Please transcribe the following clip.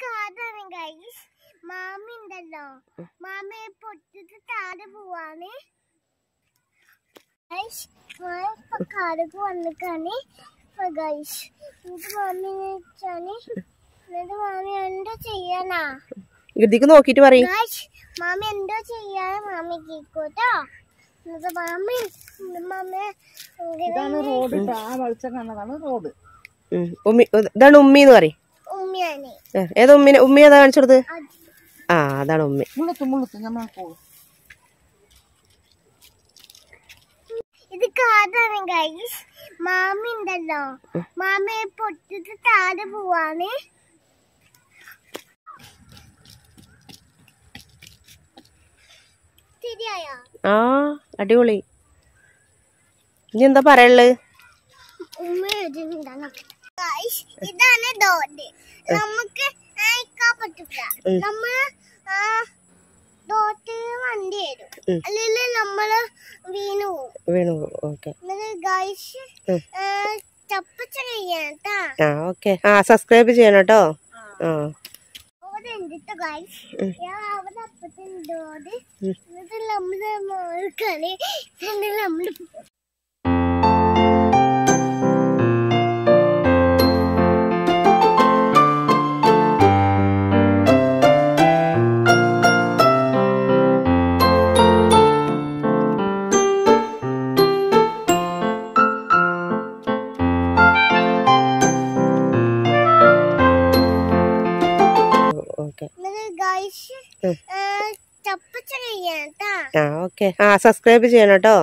കാടാണ് ഗൈസ്. മാമി ഉണ്ടല്ലോ, മാമയെ പൊട്ടിട്ട് താഴെ പോവാണ് ഗൈസ്. മാമ ഇപ്പൊ കാടൊക്കെ വന്നിക്കാണ് ഗൈസ്. എന്നിട്ട് മാമി വെച്ചാല് എന്നിട്ട് മാമി എന്തോ ചെയ്യാനാ ഇതിക്ക് നോക്കിട്ട് പറയും ഗൈസ്. മാമി എന്തോ ചെയ്യാൻ മാമി കേക്കോട്ടോ. എന്നിട്ട് മാമി ഇതാണ് റോഡ്. ആ വെളിച്ചം കാണുന്നതാണ് റോഡ്. ഇതാണ് ഉമ്മിന്ന് പറയും. ഉമ്മിയാണ്. ഏതാ ഉമ്മിനെ? ഉമ്മി ഏതാ കാണിച്ചു കൊടുത്ത്? ആ അതാണ് ഉമ്മി. മുള്ളത്ത് ഞമ്മ പോകും. ഇത് കാടാണ് ഗൈസ്. മാമി ഉണ്ടല്ലോ, മാമയെ പൊട്ടിട്ട് താഴെ പോവാണ്. ശരിയായോ? ആ അടിപൊളി. ഇനി എന്താ പറയുള്ളത്? ഇതാണ് ഡോട്ട്. നമുക്ക് അയക്കാൻ പറ്റില്ല. നമ്മള് ഡോട്ട് വണ്ടി വരും, അല്ലെങ്കിൽ നമ്മള് വീണു പോകും. ഓക്കെ ഗൈസ് ചപ്പച്ച ചെയ്യാട്ടാ. ഓക്കെ. സബ്സ്ക്രൈബ് ചെയ്യണം കേട്ടോ. അവിടെ ഉണ്ട് ഗൈസ്. അവിടെ അപ്പത്തുണ്ട്. എന്നിട്ട് നമ്മള് കളി നമ്മള് സബ്സ്ക്രൈബ് ചെയ്യണം കേട്ടോ.